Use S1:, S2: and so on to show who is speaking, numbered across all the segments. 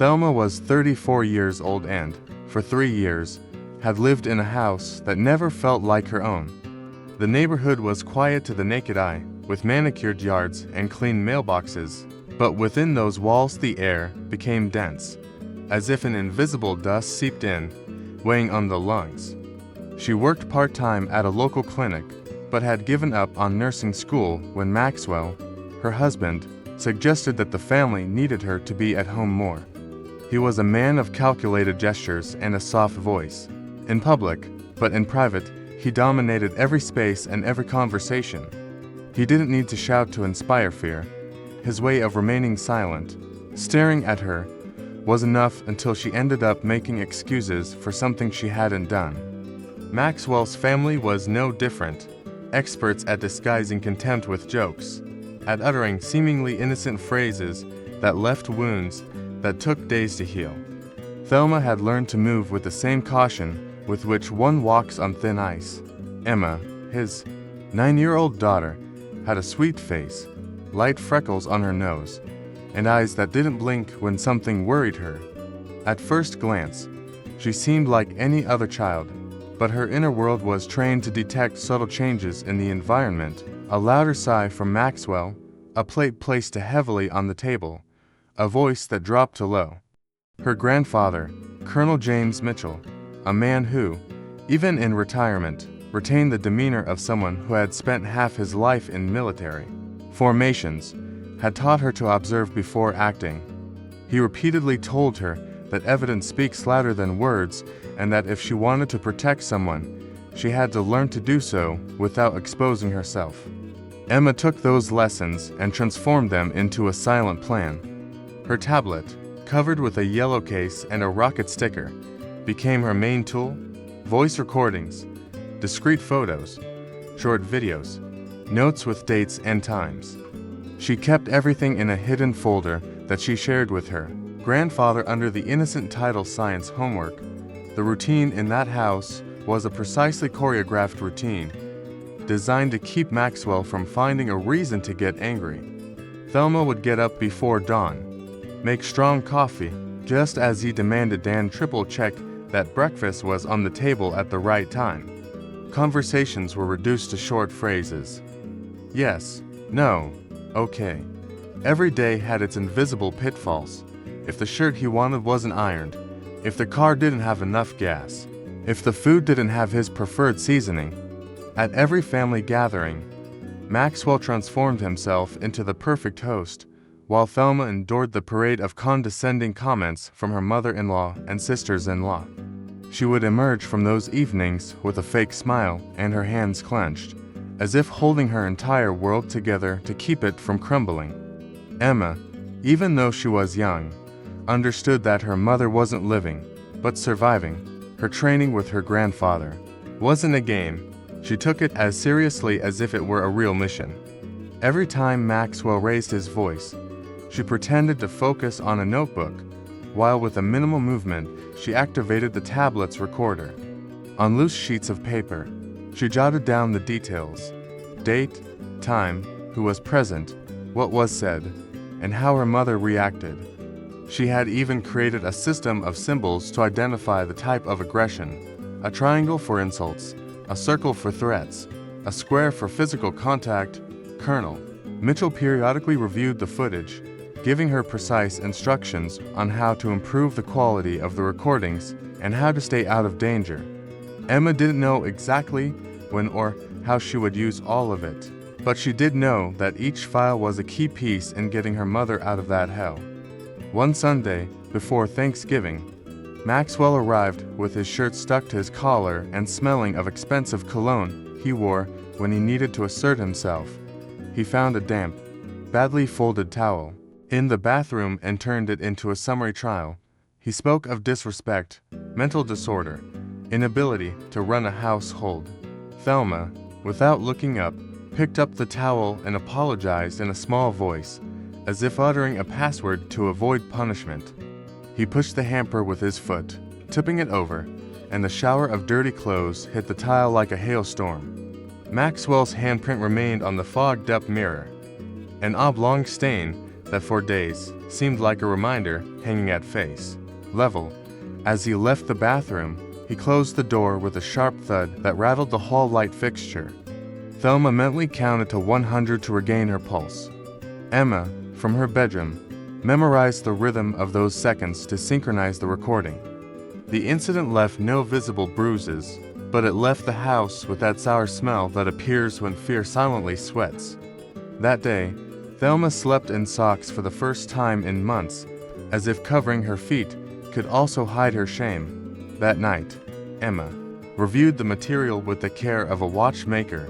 S1: Thelma was 34 years old and, for 3 years, had lived in a house that never felt like her own. The neighborhood was quiet to the naked eye, with manicured yards and clean mailboxes, but within those walls the air became dense, as if an invisible dust seeped in, weighing on the lungs. She worked part-time at a local clinic, but had given up on nursing school when Maxwell, her husband, suggested that the family needed her to be at home more. He was a man of calculated gestures and a soft voice. In public, but in private, he dominated every space and every conversation. He didn't need to shout to inspire fear. His way of remaining silent, staring at her, was enough until she ended up making excuses for something she hadn't done. Maxwell's family was no different, experts at disguising contempt with jokes, at uttering seemingly innocent phrases that left wounds that took days to heal. Thelma had learned to move with the same caution with which one walks on thin ice. Emma, his 9-year-old daughter, had a sweet face, light freckles on her nose, and eyes that didn't blink when something worried her. At first glance, she seemed like any other child, but her inner world was trained to detect subtle changes in the environment. A louder sigh from Maxwell, a plate placed heavily on the table, a voice that dropped to low. Her grandfather, Colonel James Mitchell, a man who, even in retirement, retained the demeanor of someone who had spent half his life in military formations, had taught her to observe before acting. He repeatedly told her that evidence speaks louder than words, and that if she wanted to protect someone, she had to learn to do so without exposing herself. Emma took those lessons and transformed them into a silent plan. Her tablet, covered with a yellow case and a rocket sticker, became her main tool. Voice recordings, discrete photos, short videos, notes with dates and times. She kept everything in a hidden folder that she shared with her grandfather under the innocent title Science Homework. The routine in that house was a precisely choreographed routine, designed to keep Maxwell from finding a reason to get angry. Thelma would get up before dawn, make strong coffee, just as he demanded Dan triple-check that breakfast was on the table at the right time. Conversations were reduced to short phrases. Yes, no, okay. Every day had its invisible pitfalls. If the shirt he wanted wasn't ironed, if the car didn't have enough gas, if the food didn't have his preferred seasoning. At every family gathering, Maxwell transformed himself into the perfect host, while Thelma endured the parade of condescending comments from her mother-in-law and sisters-in-law. She would emerge from those evenings with a fake smile and her hands clenched, as if holding her entire world together to keep it from crumbling. Emma, even though she was young, understood that her mother wasn't living, but surviving. Her training with her grandfather wasn't a game. She took it as seriously as if it were a real mission. Every time Maxwell raised his voice, she pretended to focus on a notebook, while with a minimal movement, she activated the tablet's recorder. On loose sheets of paper, she jotted down the details: date, time, who was present, what was said, and how her mother reacted. She had even created a system of symbols to identify the type of aggression: a triangle for insults, a circle for threats, a square for physical contact. Colonel Mitchell periodically reviewed the footage, giving her precise instructions on how to improve the quality of the recordings and how to stay out of danger. Emma didn't know exactly when or how she would use all of it, but she did know that each file was a key piece in getting her mother out of that hell. One Sunday, before Thanksgiving, Maxwell arrived with his shirt stuck to his collar and smelling of expensive cologne he wore when he needed to assert himself. He found a damp, badly folded towel in the bathroom and turned it into a summary trial. He spoke of disrespect, mental disorder, inability to run a household. Thelma, without looking up, picked up the towel and apologized in a small voice, as if uttering a password to avoid punishment. He pushed the hamper with his foot, tipping it over, and the shower of dirty clothes hit the tile like a hailstorm. Maxwell's handprint remained on the fogged-up mirror, an oblong stain that for days seemed like a reminder hanging at face level. As he left the bathroom, he closed the door with a sharp thud that rattled the hall light fixture. Thelma mentally counted to 100 to regain her pulse. Emma, from her bedroom, memorized the rhythm of those seconds to synchronize the recording. The incident left no visible bruises, but it left the house with that sour smell that appears when fear silently sweats. That day, Thelma slept in socks for the first time in months, as if covering her feet could also hide her shame. That night, Emma reviewed the material with the care of a watchmaker.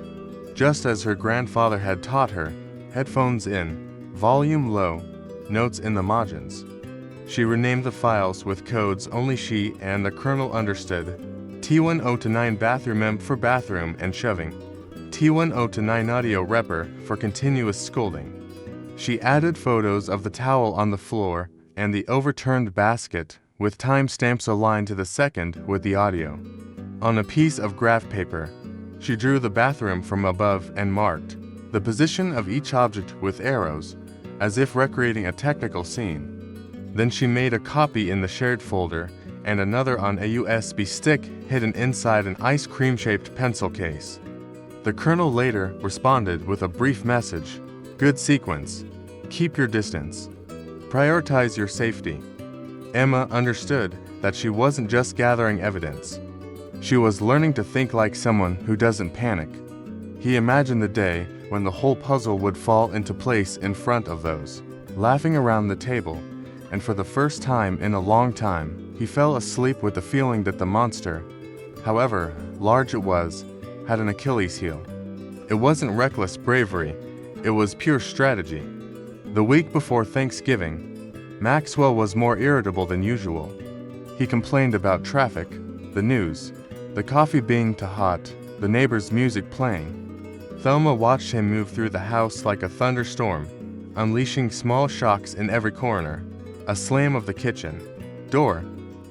S1: Just as her grandfather had taught her, headphones in, volume low, notes in the margins. She renamed the files with codes only she and the colonel understood. T10-9 bathroom M for bathroom and shoving. T10-9 audio repper for continuous scolding. She added photos of the towel on the floor and the overturned basket with timestamps aligned to the second with the audio. On a piece of graph paper, she drew the bathroom from above and marked the position of each object with arrows, as if recreating a technical scene. Then she made a copy in the shared folder and another on a USB stick hidden inside an ice cream-shaped pencil case. The colonel later responded with a brief message: "Good sequence. Keep your distance. Prioritize your safety." Emma understood that she wasn't just gathering evidence. She was learning to think like someone who doesn't panic. He imagined the day when the whole puzzle would fall into place in front of those laughing around the table, and for the first time in a long time, he fell asleep with the feeling that the monster, however large it was, had an Achilles heel. It wasn't reckless bravery, it was pure strategy. The week before Thanksgiving, Maxwell was more irritable than usual. He complained about traffic, the news, the coffee being too hot, the neighbor's music playing. Thelma watched him move through the house like a thunderstorm, unleashing small shocks in every corner. A slam of the kitchen door,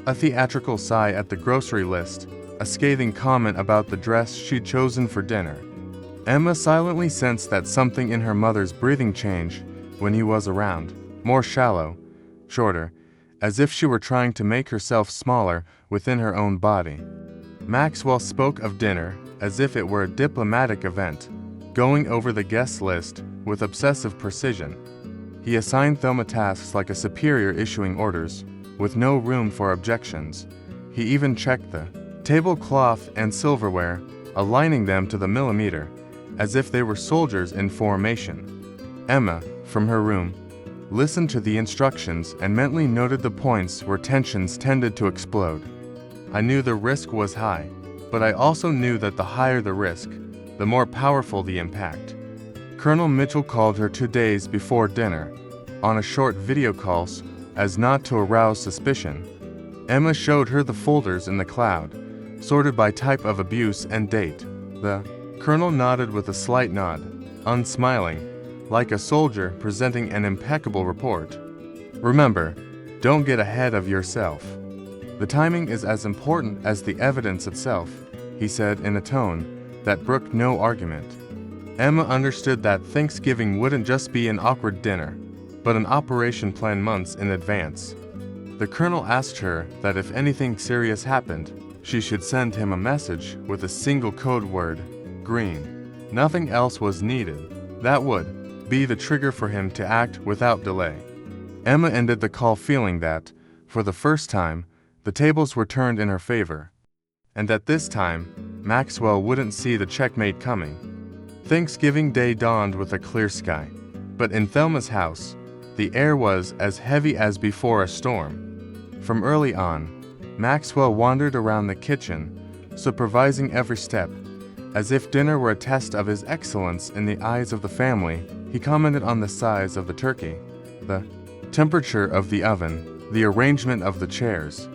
S1: a theatrical sigh at the grocery list, a scathing comment about the dress she'd chosen for dinner. Emma silently sensed that something in her mother's breathing changed when he was around, more shallow, shorter, as if she were trying to make herself smaller within her own body. Maxwell spoke of dinner as if it were a diplomatic event, going over the guest list with obsessive precision. He assigned Thelma tasks like a superior issuing orders, with no room for objections. He even checked the tablecloth and silverware, aligning them to the millimeter, as if they were soldiers in formation. Emma, from her room, listened to the instructions and mentally noted the points where tensions tended to explode. I knew the risk was high, but I also knew that the higher the risk, the more powerful the impact. Colonel Mitchell called her 2 days before dinner, on a short video call, as not to arouse suspicion. Emma showed her the folders in the cloud, sorted by type of abuse and date. The colonel nodded with a slight nod, unsmiling, like a soldier presenting an impeccable report. "Remember, don't get ahead of yourself. The timing is as important as the evidence itself," he said in a tone that brooked no argument. Emma understood that Thanksgiving wouldn't just be an awkward dinner, but an operation planned months in advance. The colonel asked her that if anything serious happened, she should send him a message with a single code word: green. Nothing else was needed. That would be the trigger for him to act without delay. Emma ended the call feeling that, for the first time, the tables were turned in her favor, and that this time, Maxwell wouldn't see the checkmate coming. Thanksgiving Day dawned with a clear sky, but in Thelma's house, the air was as heavy as before a storm. From early on, Maxwell wandered around the kitchen, supervising every step. As if dinner were a test of his excellence in the eyes of the family, he commented on the size of the turkey, the temperature of the oven, the arrangement of the chairs.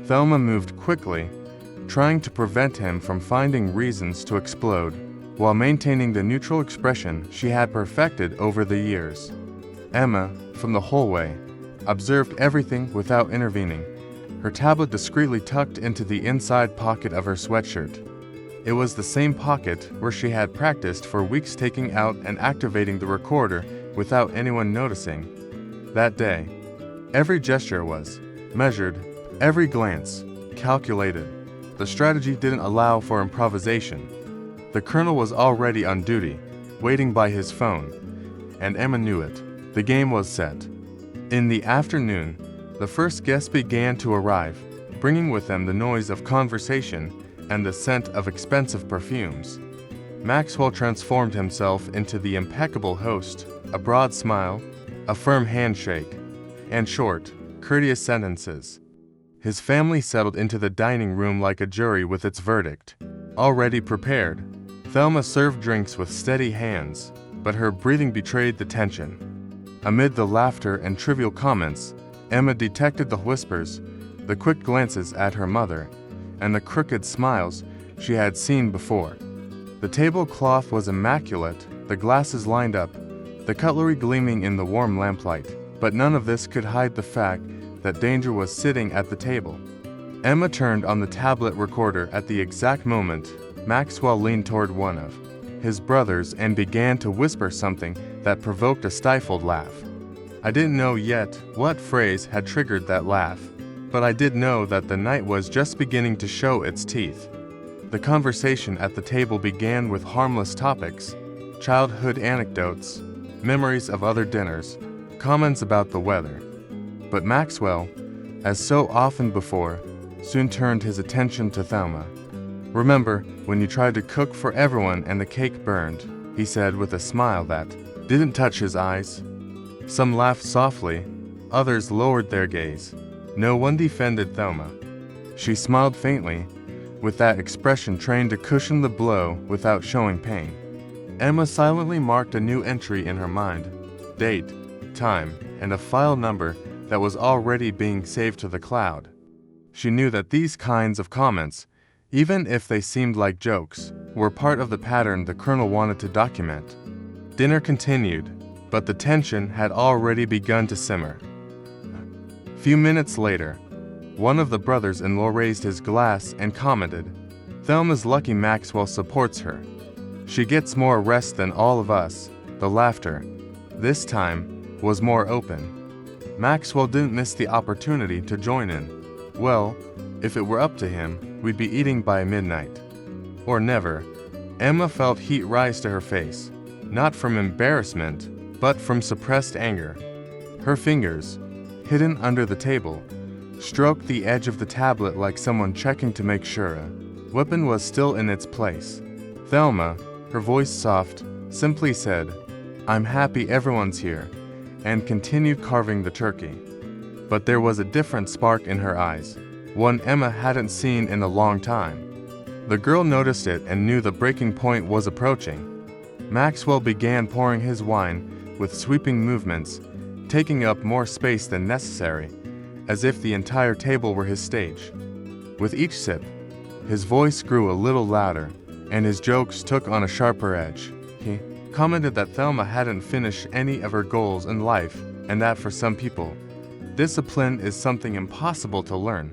S1: Thelma moved quickly, trying to prevent him from finding reasons to explode, while maintaining the neutral expression she had perfected over the years. Emma, from the hallway, observed everything without intervening, her tablet discreetly tucked into the inside pocket of her sweatshirt. It was the same pocket where she had practiced for weeks taking out and activating the recorder without anyone noticing. That day, every gesture was measured, every glance calculated. The strategy didn't allow for improvisation. The colonel was already on duty, waiting by his phone, and Emma knew it. The game was set. In the afternoon, the first guests began to arrive, bringing with them the noise of conversation and the scent of expensive perfumes. Maxwell transformed himself into the impeccable host, a broad smile, a firm handshake, and short, courteous sentences. His family settled into the dining room like a jury with its verdict. Already prepared, Thelma served drinks with steady hands, but her breathing betrayed the tension. Amid the laughter and trivial comments, Emma detected the whispers, the quick glances at her mother, and the crooked smiles she had seen before. The tablecloth was immaculate, the glasses lined up, the cutlery gleaming in the warm lamplight, but none of this could hide the fact that danger was sitting at the table. Emma turned on the tablet recorder at the exact moment Maxwell leaned toward one of his brothers and began to whisper something that provoked a stifled laugh. I didn't know yet what phrase had triggered that laugh, but I did know that the night was just beginning to show its teeth. The conversation at the table began with harmless topics, childhood anecdotes, memories of other dinners, comments about the weather. But Maxwell, as so often before, soon turned his attention to Thelma. "Remember when you tried to cook for everyone and the cake burned?" he said with a smile that didn't touch his eyes. Some laughed softly, others lowered their gaze. No one defended Thelma. She smiled faintly, with that expression trained to cushion the blow without showing pain. Emma silently marked a new entry in her mind, date, time, and a file number that was already being saved to the cloud. She knew that these kinds of comments, even if they seemed like jokes, were part of the pattern the colonel wanted to document. Dinner continued, but the tension had already begun to simmer. Few minutes later, one of the brothers-in-law raised his glass and commented, "Thelma's lucky Maxwell supports her. She gets more rest than all of us." The laughter, this time, was more open. Maxwell didn't miss the opportunity to join in. "Well, if it were up to him, we'd be eating by midnight." Or never. Emma felt heat rise to her face, not from embarrassment, but from suppressed anger. Her fingers, hidden under the table, stroked the edge of the tablet like someone checking to make sure a weapon was still in its place. Thelma, her voice soft, simply said, "I'm happy everyone's here," and continued carving the turkey. But there was a different spark in her eyes, one Emma hadn't seen in a long time. The girl noticed it and knew the breaking point was approaching. Maxwell began pouring his wine with sweeping movements, taking up more space than necessary, as if the entire table were his stage. With each sip, his voice grew a little louder, and his jokes took on a sharper edge. He commented that Thelma hadn't finished any of her goals in life, and that for some people, discipline is something impossible to learn.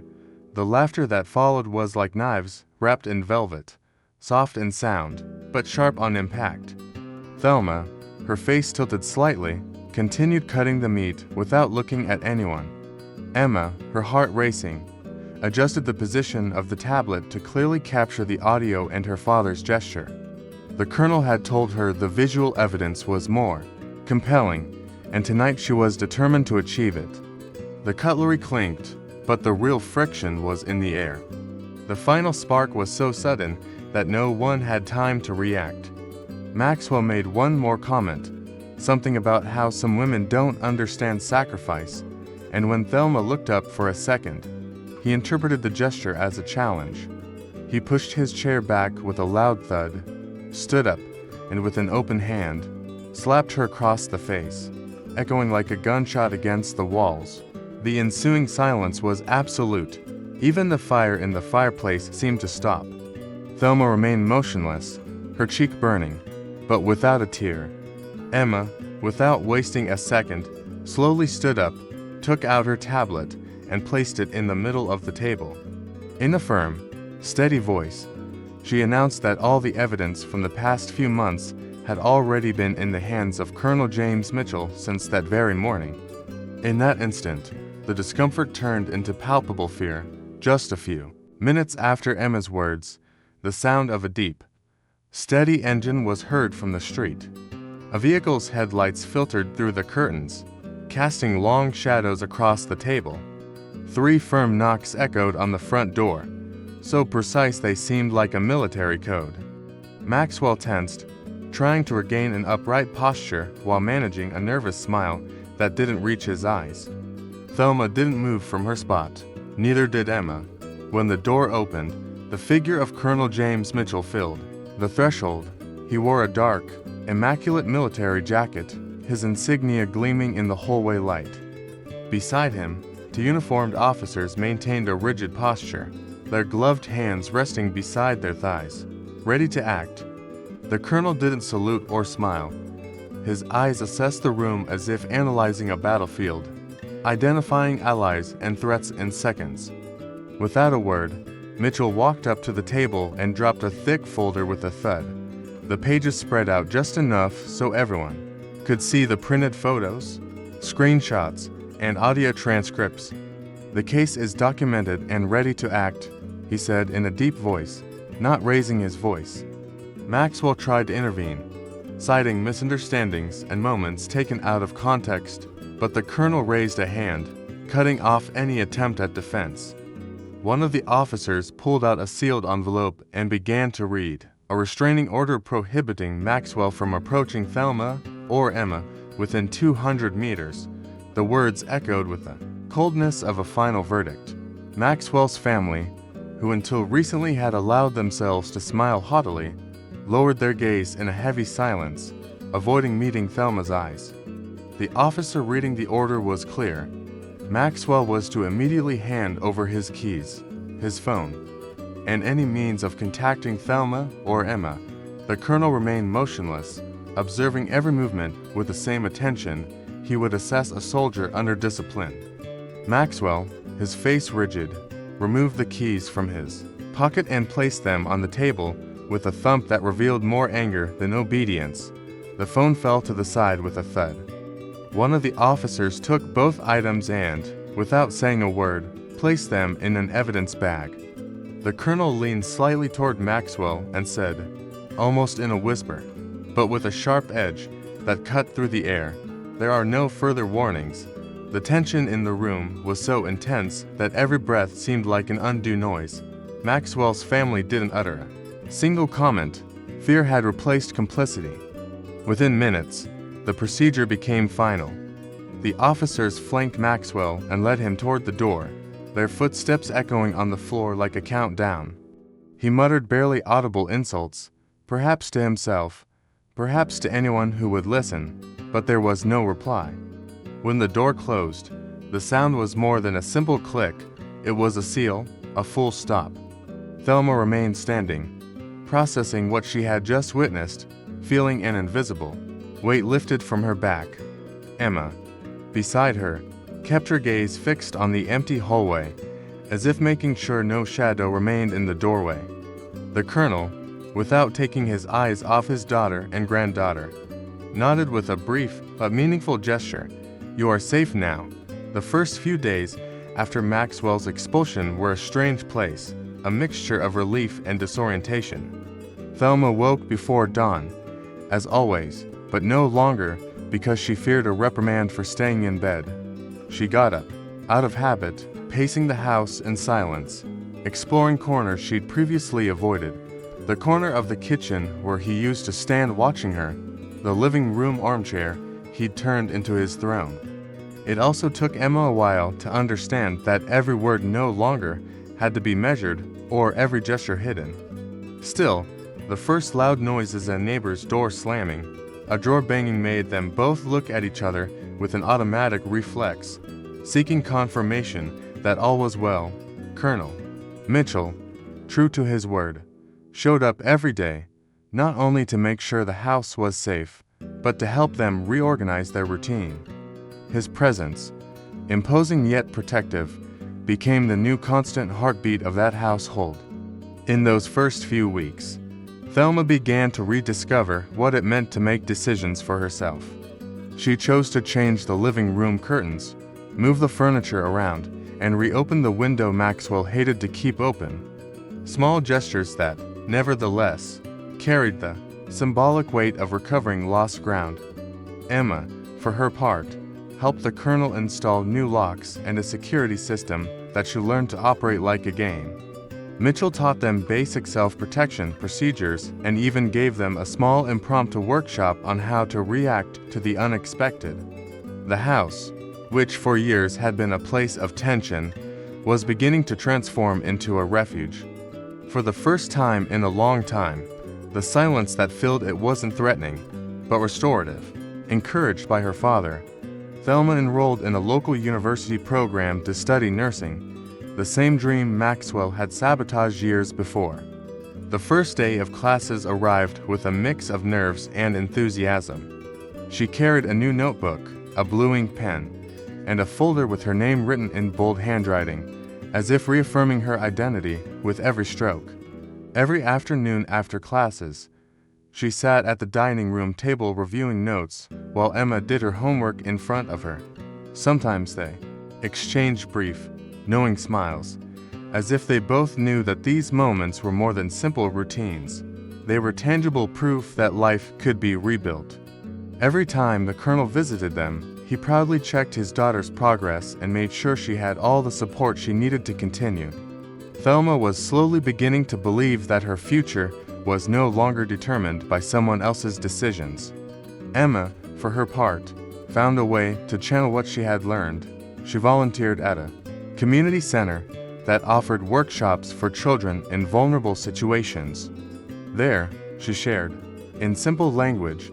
S1: The laughter that followed was like knives wrapped in velvet, soft in sound, but sharp on impact. Thelma, her face tilted slightly, continued cutting the meat without looking at anyone. Emma, her heart racing, adjusted the position of the tablet to clearly capture the audio and her father's gesture. The colonel had told her the visual evidence was more compelling, and tonight she was determined to achieve it. The cutlery clinked, but the real friction was in the air. The final spark was so sudden that no one had time to react. Maxwell made one more comment, something about how some women don't understand sacrifice, and when Thelma looked up for a second, he interpreted the gesture as a challenge. He pushed his chair back with a loud thud, stood up, and with an open hand, slapped her across the face, echoing like a gunshot against the walls. The ensuing silence was absolute. Even the fire in the fireplace seemed to stop. Thelma remained motionless, her cheek burning, but without a tear. Emma, without wasting a second, slowly stood up, took out her tablet, and placed it in the middle of the table. In a firm, steady voice, she announced that all the evidence from the past few months had already been in the hands of Colonel James Mitchell since that very morning. In that instant, the discomfort turned into palpable fear. Just a few minutes after Emma's words, the sound of a deep, steady engine was heard from the street. A vehicle's headlights filtered through the curtains, casting long shadows across the table. 3 firm knocks echoed on the front door, so precise they seemed like a military code. Maxwell tensed, trying to regain an upright posture while managing a nervous smile that didn't reach his eyes. Thelma didn't move from her spot. Neither did Emma. When the door opened, the figure of Colonel James Mitchell filled the threshold. He wore a dark, immaculate military jacket, his insignia gleaming in the hallway light. Beside him, 2 uniformed officers maintained a rigid posture, their gloved hands resting beside their thighs, ready to act. The colonel didn't salute or smile. His eyes assessed the room as if analyzing a battlefield, identifying allies and threats in seconds. Without a word, Mitchell walked up to the table and dropped a thick folder with a thud. The pages spread out just enough so everyone could see the printed photos, screenshots, and audio transcripts. "The case is documented and ready to act," he said in a deep voice, not raising his voice. Maxwell tried to intervene, citing misunderstandings and moments taken out of context, but the colonel raised a hand, cutting off any attempt at defense. One of the officers pulled out a sealed envelope and began to read, a restraining order prohibiting Maxwell from approaching Thelma or Emma within 200 meters. The words echoed with the coldness of a final verdict. Maxwell's family, who until recently had allowed themselves to smile haughtily, lowered their gaze in a heavy silence, avoiding meeting Thelma's eyes. The officer reading the order was clear. Maxwell was to immediately hand over his keys, his phone, and any means of contacting Thelma or Emma. The colonel remained motionless, observing every movement with the same attention he would assess a soldier under discipline. Maxwell, his face rigid, removed the keys from his pocket and placed them on the table with a thump that revealed more anger than obedience. The phone fell to the side with a thud. One of the officers took both items and, without saying a word, placed them in an evidence bag. The colonel leaned slightly toward Maxwell and said, almost in a whisper, but with a sharp edge that cut through the air, "There are no further warnings." The tension in the room was so intense that every breath seemed like an undue noise. Maxwell's family didn't utter a single comment. Fear had replaced complicity. Within minutes, the procedure became final. The officers flanked Maxwell and led him toward the door, their footsteps echoing on the floor like a countdown. He muttered barely audible insults, perhaps to himself, perhaps to anyone who would listen, but there was no reply. When the door closed, the sound was more than a simple click. It was a seal, a full stop. Thelma remained standing, processing what she had just witnessed, feeling an invisible weight lifted from her back. Emma, beside her, kept her gaze fixed on the empty hallway, as if making sure no shadow remained in the doorway. The colonel, without taking his eyes off his daughter and granddaughter, nodded with a brief but meaningful gesture. "You are safe now." The first few days after Maxwell's expulsion were a strange place, a mixture of relief and disorientation. Thelma woke before dawn, as always, but no longer because she feared a reprimand for staying in bed. She got up, out of habit, pacing the house in silence, exploring corners she'd previously avoided. The corner of the kitchen where he used to stand watching her, the living room armchair he'd turned into his throne. It also took Emma a while to understand that every word no longer had to be measured or every gesture hidden. Still, the first loud noises and neighbor's door slamming, a drawer banging made them both look at each other with an automatic reflex, seeking confirmation that all was well. Colonel Mitchell, true to his word, showed up every day, not only to make sure the house was safe, but to help them reorganize their routine. His presence, imposing yet protective, became the new constant heartbeat of that household. In those first few weeks, Thelma began to rediscover what it meant to make decisions for herself. She chose to change the living room curtains, move the furniture around, and reopen the window Maxwell hated to keep open. Small gestures that, nevertheless, carried the symbolic weight of recovering lost ground. Emma, for her part, helped the Colonel install new locks and a security system that should learn to operate like a game. Mitchell taught them basic self-protection procedures and even gave them a small impromptu workshop on how to react to the unexpected. The house, which for years had been a place of tension, was beginning to transform into a refuge. For the first time in a long time, the silence that filled it wasn't threatening, but restorative. Encouraged by her father, Thelma enrolled in a local university program to study nursing, the same dream Maxwell had sabotaged years before. The first day of classes arrived with a mix of nerves and enthusiasm. She carried a new notebook, a blue ink pen, and a folder with her name written in bold handwriting, as if reaffirming her identity with every stroke. Every afternoon after classes, she sat at the dining room table reviewing notes while Emma did her homework in front of her. Sometimes they exchanged brief, knowing smiles, as if they both knew that these moments were more than simple routines. They were tangible proof that life could be rebuilt. Every time the Colonel visited them, he proudly checked his daughter's progress and made sure she had all the support she needed to continue. Thelma was slowly beginning to believe that her future was no longer determined by someone else's decisions. Emma, for her part, found a way to channel what she had learned. She volunteered at a community center that offered workshops for children in vulnerable situations. There, she shared, in simple language,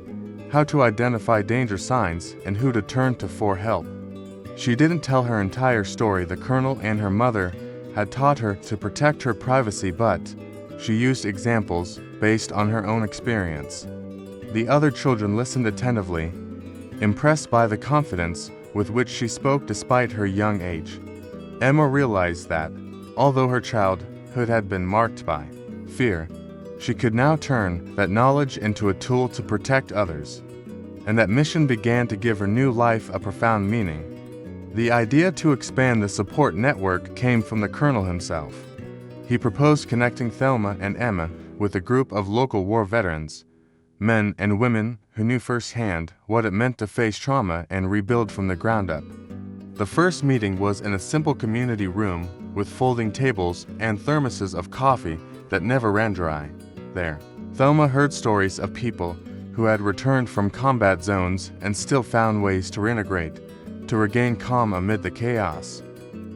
S1: how to identify danger signs and who to turn to for help. She didn't tell her entire story. The Colonel and her mother had taught her to protect her privacy, but she used examples based on her own experience. The other children listened attentively, impressed by the confidence with which she spoke despite her young age. Emma realized that, although her childhood had been marked by fear, she could now turn that knowledge into a tool to protect others. And that mission began to give her new life a profound meaning. The idea to expand the support network came from the Colonel himself. He proposed connecting Thelma and Emma with a group of local war veterans, men and women who knew firsthand what it meant to face trauma and rebuild from the ground up. The first meeting was in a simple community room with folding tables and thermoses of coffee that never ran dry. There, Thelma heard stories of people who had returned from combat zones and still found ways to reintegrate, to regain calm amid the chaos.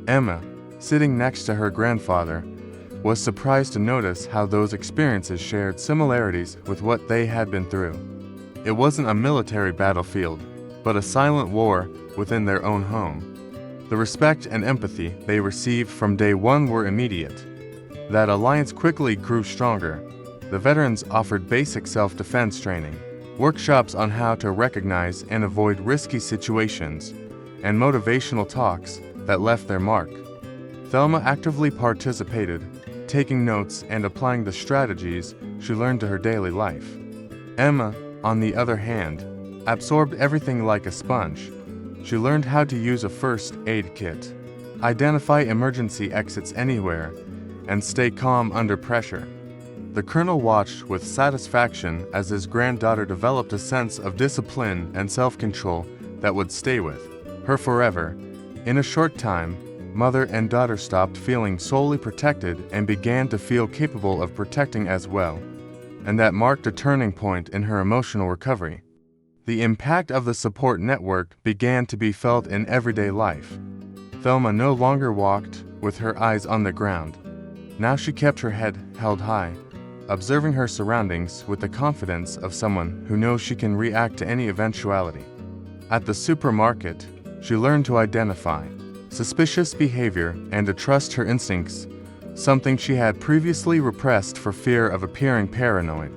S1: Emma, sitting next to her grandfather, was surprised to notice how those experiences shared similarities with what they had been through. It wasn't a military battlefield, but a silent war within their own home. The respect and empathy they received from day one were immediate. That alliance quickly grew stronger. The veterans offered basic self-defense training, workshops on how to recognize and avoid risky situations, and motivational talks that left their mark. Thelma actively participated, taking notes and applying the strategies she learned to her daily life. Emma, on the other hand, absorbed everything like a sponge. She learned how to use a first aid kit, identify emergency exits anywhere, and stay calm under pressure. The Colonel watched with satisfaction as his granddaughter developed a sense of discipline and self-control that would stay with her forever. In a short time, mother and daughter stopped feeling solely protected and began to feel capable of protecting as well. And that marked a turning point in her emotional recovery. The impact of the support network began to be felt in everyday life. Thelma no longer walked with her eyes on the ground. Now she kept her head held high, observing her surroundings with the confidence of someone who knows she can react to any eventuality. At the supermarket, she learned to identify suspicious behavior and to trust her instincts, something she had previously repressed for fear of appearing paranoid.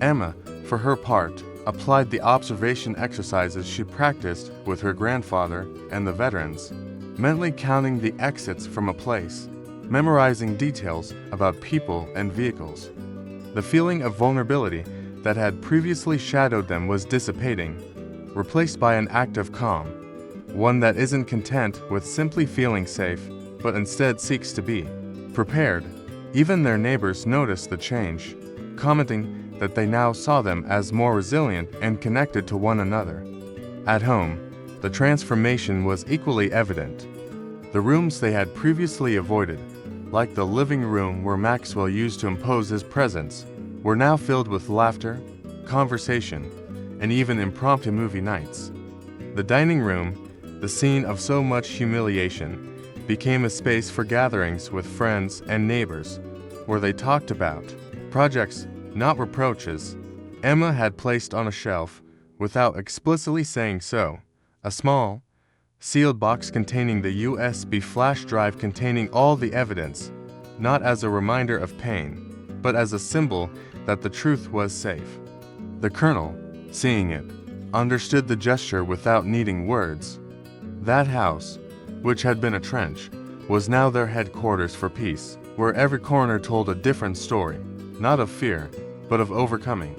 S1: Emma, for her part, applied the observation exercises she practiced with her grandfather and the veterans, mentally counting the exits from a place, memorizing details about people and vehicles. The feeling of vulnerability that had previously shadowed them was dissipating, replaced by an act of calm. one that isn't content with simply feeling safe, but instead seeks to be prepared. Even their neighbors noticed the change, commenting that they now saw them as more resilient and connected to one another. At home, the transformation was equally evident. The rooms they had previously avoided, like the living room where Maxwell used to impose his presence, were now filled with laughter, conversation, and even impromptu movie nights. The dining room, the scene of so much humiliation, became a space for gatherings with friends and neighbors, where they talked about projects, not reproaches. Emma had placed on a shelf, without explicitly saying so, a small, sealed box containing the USB flash drive containing all the evidence, not as a reminder of pain, but as a symbol that the truth was safe. The Colonel, seeing it, understood the gesture without needing words. That house, which had been a trench, was now their headquarters for peace, where every corner told a different story, not of fear, but of overcoming.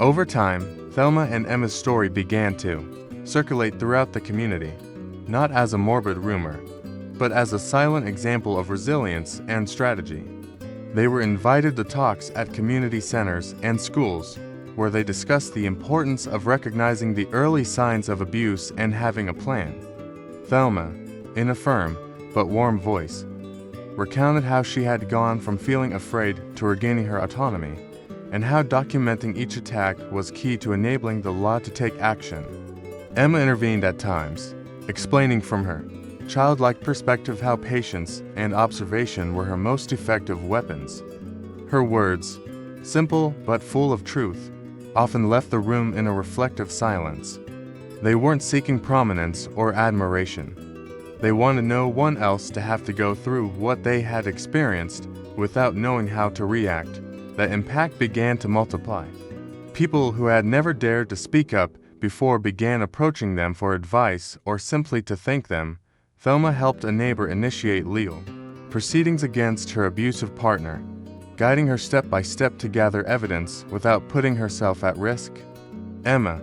S1: Over time, Thelma and Emma's story began to circulate throughout the community, not as a morbid rumor, but as a silent example of resilience and strategy. They were invited to talks at community centers and schools, where they discussed the importance of recognizing the early signs of abuse and having a plan. Thelma, in a firm but warm voice, recounted how she had gone from feeling afraid to regaining her autonomy, and how documenting each attack was key to enabling the law to take action. Emma intervened at times, explaining from her childlike perspective how patience and observation were her most effective weapons. Her words, simple but full of truth, often left the room in a reflective silence. They weren't seeking prominence or admiration. They wanted no one else to have to go through what they had experienced without knowing how to react. The impact began to multiply. People who had never dared to speak up before began approaching them for advice or simply to thank them. Thelma helped a neighbor initiate legal proceedings against her abusive partner, guiding her step by step to gather evidence without putting herself at risk. Emma,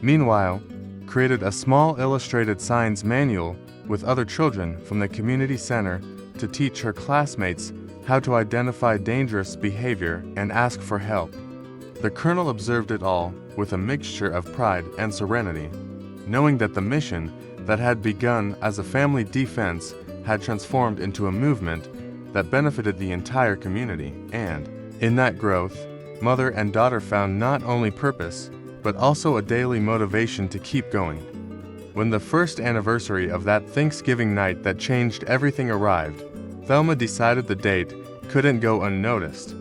S1: meanwhile, created a small illustrated signs manual with other children from the community center to teach her classmates how to identify dangerous behavior and ask for help. The Colonel observed it all with a mixture of pride and serenity, knowing that the mission that had begun as a family defense had transformed into a movement that benefited the entire community, and, in that growth, mother and daughter found not only purpose, but also a daily motivation to keep going. When the first anniversary of that Thanksgiving night that changed everything arrived, Thelma decided the date couldn't go unnoticed.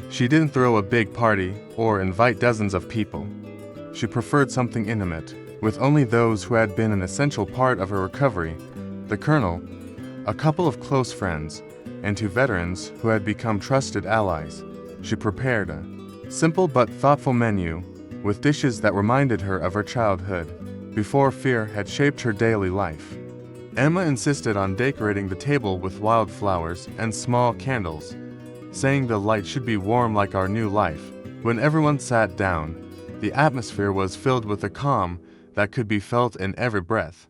S1: She didn't throw a big party or invite dozens of people. She preferred something intimate, with only those who had been an essential part of her recovery, the Colonel, a couple of close friends, and 2 veterans who had become trusted allies. She prepared a simple but thoughtful menu with dishes that reminded her of her childhood, before fear had shaped her daily life. Emma insisted on decorating the table with wildflowers and small candles, saying the light should be warm like our new life. When everyone sat down, the atmosphere was filled with a calm that could be felt in every breath.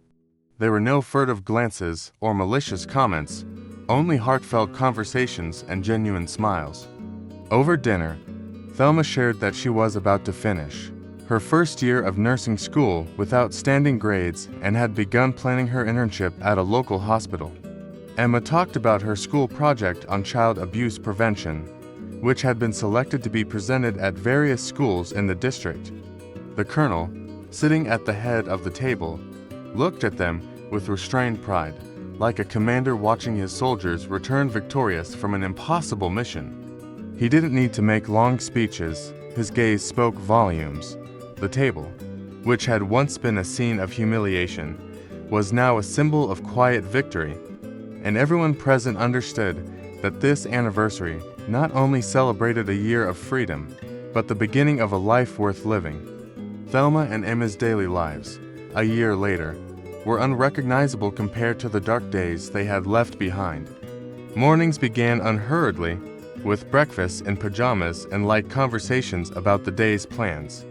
S1: There were no furtive glances or malicious comments, only heartfelt conversations and genuine smiles. Over dinner, Thelma shared that she was about to finish her first year of nursing school with outstanding grades and had begun planning her internship at a local hospital. Emma talked about her school project on child abuse prevention, which had been selected to be presented at various schools in the district. The Colonel, sitting at the head of the table, looked at them with restrained pride, like a commander watching his soldiers return victorious from an impossible mission. He didn't need to make long speeches, his gaze spoke volumes. The table, which had once been a scene of humiliation, was now a symbol of quiet victory, and everyone present understood that this anniversary not only celebrated a year of freedom, but the beginning of a life worth living. Thelma and Emma's daily lives, a year later, were unrecognizable compared to the dark days they had left behind. Mornings began unhurriedly, with breakfast in pajamas and light conversations about the day's plans.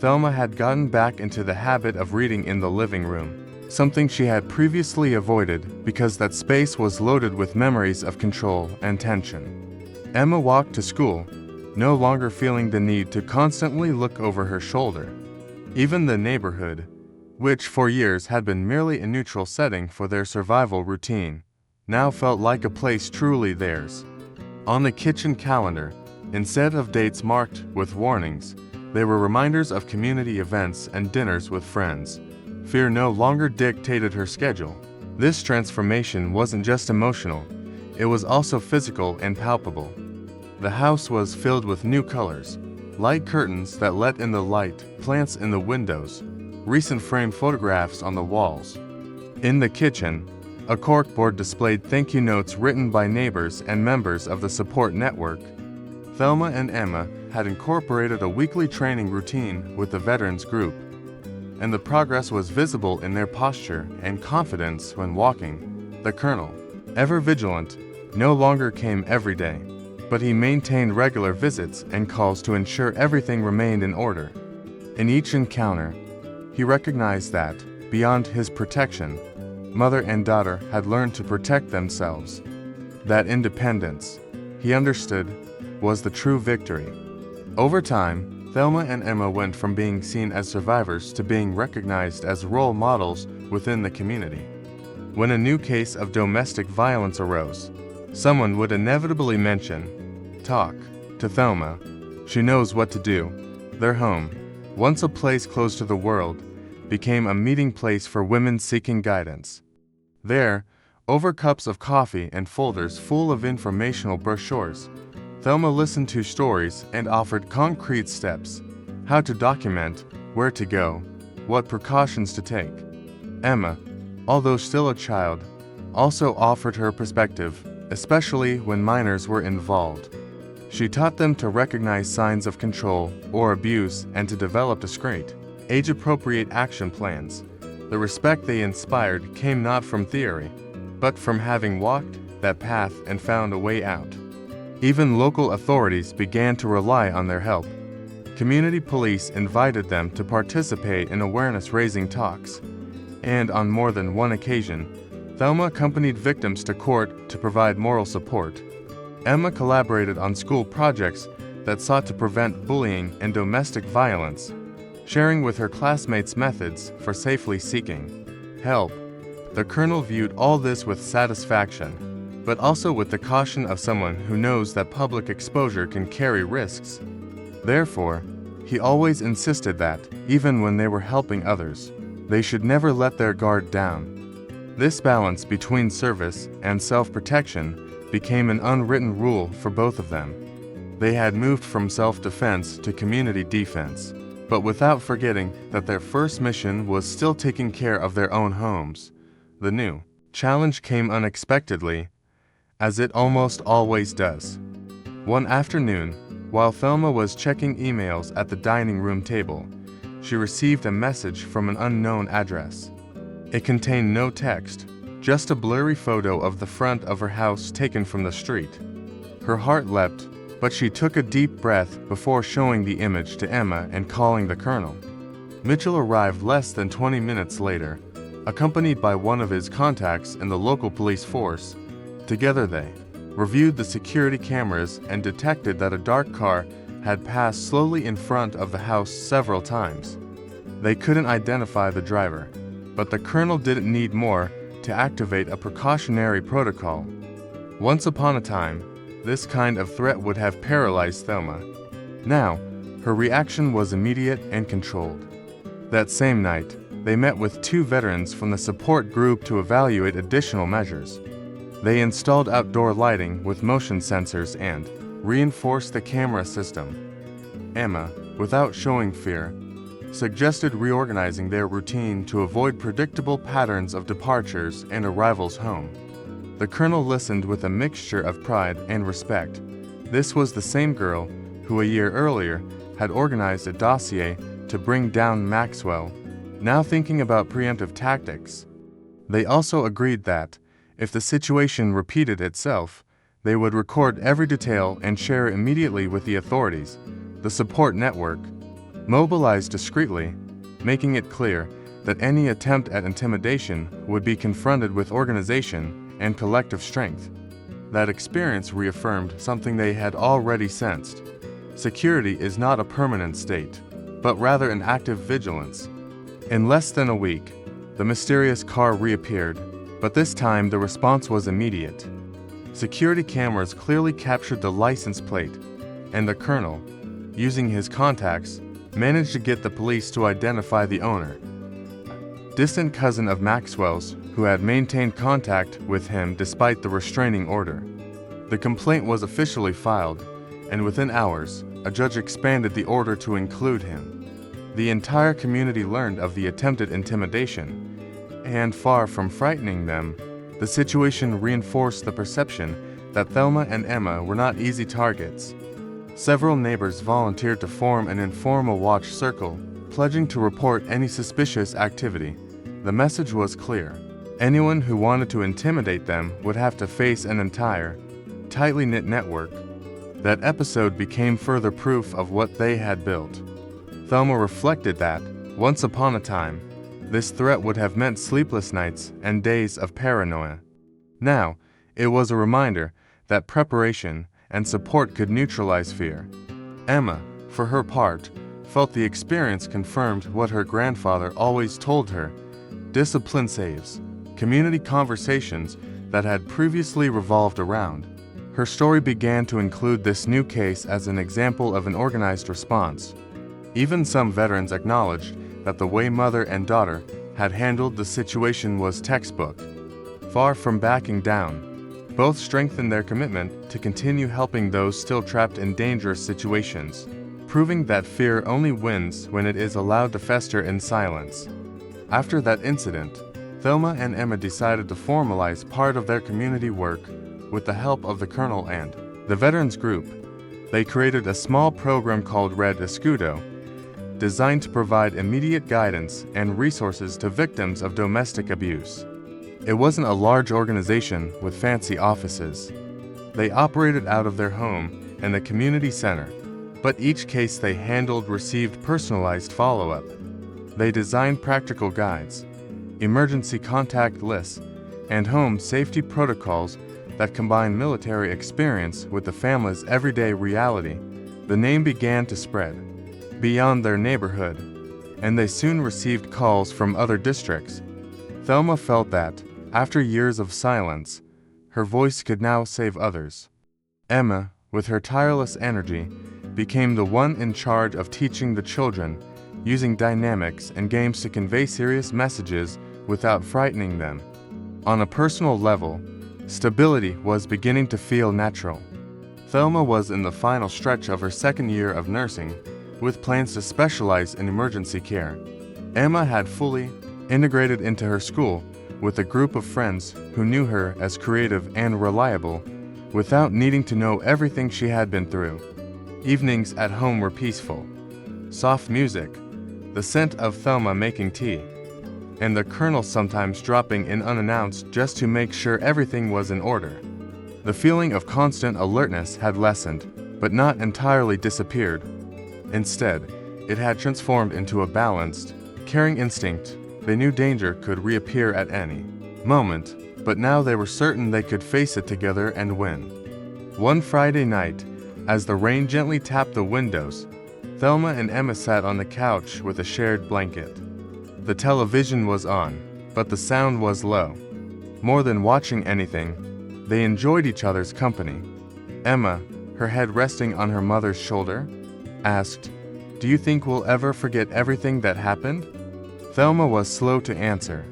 S1: Thelma had gotten back into the habit of reading in the living room, something she had previously avoided because that space was loaded with memories of control and tension. Emma walked to school, no longer feeling the need to constantly look over her shoulder. Even the neighborhood, which for years had been merely a neutral setting for their survival routine, now felt like a place truly theirs. On the kitchen calendar, instead of dates marked with warnings, they were reminders of community events and dinners with friends. Fear no longer dictated her schedule. This transformation wasn't just emotional, it was also physical and palpable. The house was filled with new colors, light curtains that let in the light, plants in the windows, recent framed photographs on the walls. In the kitchen, a corkboard displayed thank you notes written by neighbors and members of the support network. Thelma and Emma had incorporated a weekly training routine with the veterans group, and the progress was visible in their posture and confidence when walking. The colonel, ever vigilant, no longer came every day, but he maintained regular visits and calls to ensure everything remained in order. In each encounter, he recognized that, beyond his protection, mother and daughter had learned to protect themselves. That independence, he understood, was the true victory. Over time, Thelma and Emma went from being seen as survivors to being recognized as role models within the community. When a new case of domestic violence arose, someone would inevitably mention, "Talk to Thelma. She knows what to do." Their home, once a place closed to the world, became a meeting place for women seeking guidance. There, over cups of coffee and folders full of informational brochures, Thelma listened to stories and offered concrete steps: how to document, where to go, what precautions to take. Emma, although still a child, also offered her perspective, especially when minors were involved. She taught them to recognize signs of control or abuse and to develop discreet, age-appropriate action plans. The respect they inspired came not from theory, but from having walked that path and found a way out. Even local authorities began to rely on their help. Community police invited them to participate in awareness-raising talks, and on more than one occasion, Thelma accompanied victims to court to provide moral support. Emma collaborated on school projects that sought to prevent bullying and domestic violence, sharing with her classmates methods for safely seeking help. The colonel viewed all this with satisfaction, but also with the caution of someone who knows that public exposure can carry risks. Therefore, he always insisted that, even when they were helping others, they should never let their guard down. This balance between service and self-protection became an unwritten rule for both of them. They had moved from self-defense to community defense, but without forgetting that their first mission was still taking care of their own homes. The new challenge came unexpectedly, as it almost always does. One afternoon, while Thelma was checking emails at the dining room table, she received a message from an unknown address. It contained no text, just a blurry photo of the front of her house taken from the street. Her heart leapt, but she took a deep breath before showing the image to Emma and calling the colonel. Mitchell arrived less than 20 minutes later, accompanied by one of his contacts in the local police force. Together they reviewed the security cameras and detected that a dark car had passed slowly in front of the house several times. They couldn't identify the driver, but the colonel didn't need more to activate a precautionary protocol. Once upon a time, this kind of threat would have paralyzed Thelma. Now, her reaction was immediate and controlled. That same night, they met with 2 veterans from the support group to evaluate additional measures. They installed outdoor lighting with motion sensors and reinforced the camera system. Emma, without showing fear, suggested reorganizing their routine to avoid predictable patterns of departures and arrivals home. The colonel listened with a mixture of pride and respect. This was the same girl who a year earlier had organized a dossier to bring down Maxwell, now thinking about preemptive tactics. They also agreed that, if the situation repeated itself, they would record every detail and share it immediately with the authorities. The support network mobilized discreetly, making it clear that any attempt at intimidation would be confronted with organization and collective strength. That experience reaffirmed something they had already sensed. Security is not a permanent state, but rather an active vigilance. In less than a week, the mysterious car reappeared, but this time the response was immediate. Security cameras clearly captured the license plate, and the colonel, using his contacts, managed to get the police to identify the owner. Distant cousin of Maxwell's, who had maintained contact with him despite the restraining order. The complaint was officially filed, and within hours, a judge expanded the order to include him. The entire community learned of the attempted intimidation, and far from frightening them, the situation reinforced the perception that Thelma and Emma were not easy targets. Several neighbors volunteered to form an informal watch circle, pledging to report any suspicious activity. The message was clear. Anyone who wanted to intimidate them would have to face an entire, tightly knit network. That episode became further proof of what they had built. Thelma reflected that, once upon a time, this threat would have meant sleepless nights and days of paranoia. Now, it was a reminder that preparation and support could neutralize fear. Emma, for her part, felt the experience confirmed what her grandfather always told her: discipline saves. Community conversations that had previously revolved around. Her story began to include this new case as an example of an organized response. Even some veterans acknowledged that the way mother and daughter had handled the situation was textbook. Far from backing down, both strengthened their commitment to continue helping those still trapped in dangerous situations, proving that fear only wins when it is allowed to fester in silence. After that incident, Thelma and Emma decided to formalize part of their community work with the help of the Colonel and the Veterans Group. They created a small program called Red Escudo, designed to provide immediate guidance and resources to victims of domestic abuse. It wasn't a large organization with fancy offices. They operated out of their home and the community center, but each case they handled received personalized follow-up. They designed practical guides, emergency contact lists, and home safety protocols that combine military experience with the family's everyday reality. The name began to spread beyond their neighborhood, and they soon received calls from other districts. Thelma felt that, after years of silence, her voice could now save others. Emma, with her tireless energy, became the one in charge of teaching the children, using dynamics and games to convey serious messages without frightening them. On a personal level, stability was beginning to feel natural. Thelma was in the final stretch of her second year of nursing, with plans to specialize in emergency care. Emma had fully integrated into her school with a group of friends who knew her as creative and reliable, without needing to know everything she had been through. Evenings at home were peaceful. Soft music, the scent of Thelma making tea, and the Colonel sometimes dropping in unannounced just to make sure everything was in order. The feeling of constant alertness had lessened, but not entirely disappeared. Instead, it had transformed into a balanced, caring instinct. They knew danger could reappear at any moment, but now they were certain they could face it together and win. One Friday night, as the rain gently tapped the windows, Thelma and Emma sat on the couch with a shared blanket. The television was on, but the sound was low. More than watching anything, they enjoyed each other's company. Emma, her head resting on her mother's shoulder, asked, "Do you think we'll ever forget everything that happened?" Thelma was slow to answer,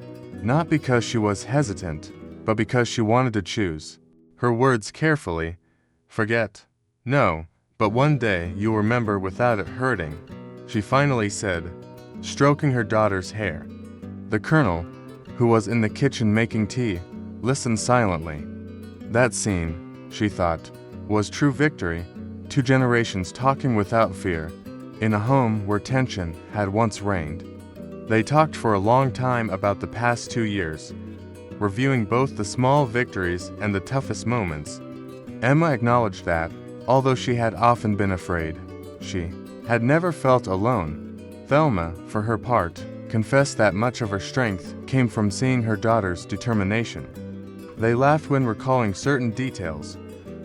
S1: not because she was hesitant, but because she wanted to choose. Her words carefully, "Forget? No, but one day you'll remember without it hurting," she finally said, stroking her daughter's hair. The Colonel, who was in the kitchen making tea, listened silently. That scene, she thought, was true victory, 2 generations talking without fear, in a home where tension had once reigned. They talked for a long time about the past 2 years, reviewing both the small victories and the toughest moments. Emma acknowledged that, although she had often been afraid, she had never felt alone. Thelma, for her part, confessed that much of her strength came from seeing her daughter's determination. They laughed when recalling certain details,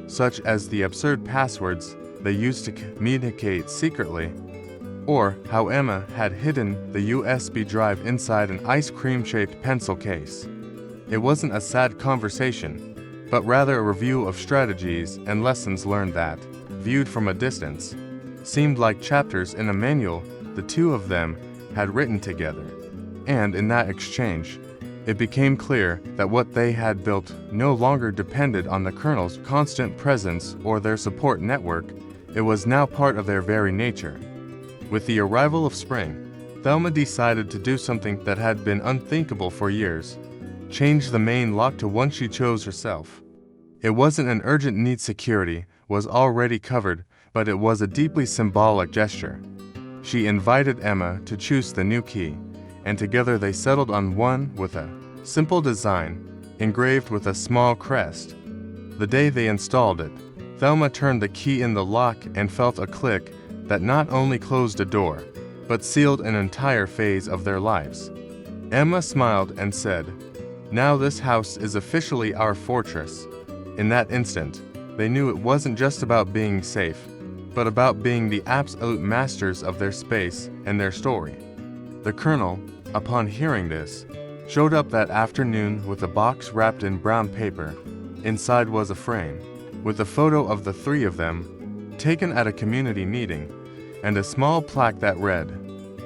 S1: such as the absurd passwords they used to communicate secretly, or how Emma had hidden the USB drive inside an ice cream-shaped pencil case. It wasn't a sad conversation, but rather a review of strategies and lessons learned that, viewed from a distance, seemed like chapters in a manual the two of them had written together. And in that exchange, it became clear that what they had built no longer depended on the Colonel's constant presence or their support network. It was now part of their very nature. With the arrival of spring, Thelma decided to do something that had been unthinkable for years: change the main lock to one she chose herself. It wasn't an urgent need, security was already covered, but it was a deeply symbolic gesture. She invited Emma to choose the new key, and together they settled on one with a simple design, engraved with a small crest. The day they installed it, Thelma turned the key in the lock and felt a click that not only closed a door, but sealed an entire phase of their lives. Emma smiled and said, "Now this house is officially our fortress." In that instant, they knew it wasn't just about being safe, but about being the absolute masters of their space and their story. The Colonel, upon hearing this, showed up that afternoon with a box wrapped in brown paper. Inside was a frame, with a photo of the three of them, taken at a community meeting, and a small plaque that read,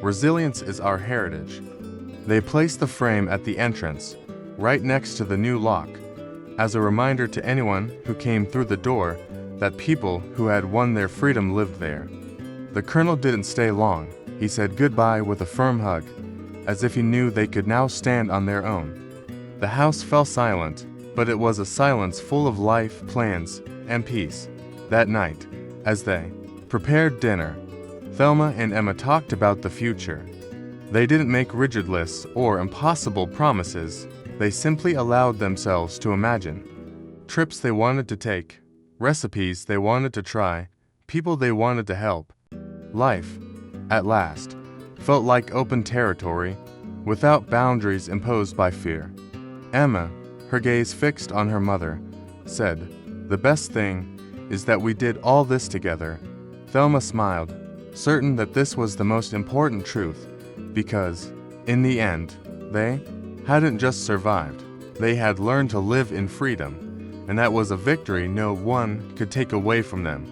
S1: "Resilience is our heritage." They placed the frame at the entrance, right next to the new lock, as a reminder to anyone who came through the door that people who had won their freedom lived there. The Colonel didn't stay long. He said goodbye with a firm hug, as if he knew they could now stand on their own. The house fell silent, but it was a silence full of life, plans, and peace. That night, as they prepared dinner, Thelma and Emma talked about the future. They didn't make rigid lists or impossible promises. They simply allowed themselves to imagine trips they wanted to take, recipes they wanted to try, people they wanted to help. Life, at last, felt like open territory, without boundaries imposed by fear. Emma, her gaze fixed on her mother, said, "The best thing is that we did all this together." Thelma smiled, certain that this was the most important truth, because, in the end, they hadn't just survived, they had learned to live in freedom, and that was a victory no one could take away from them.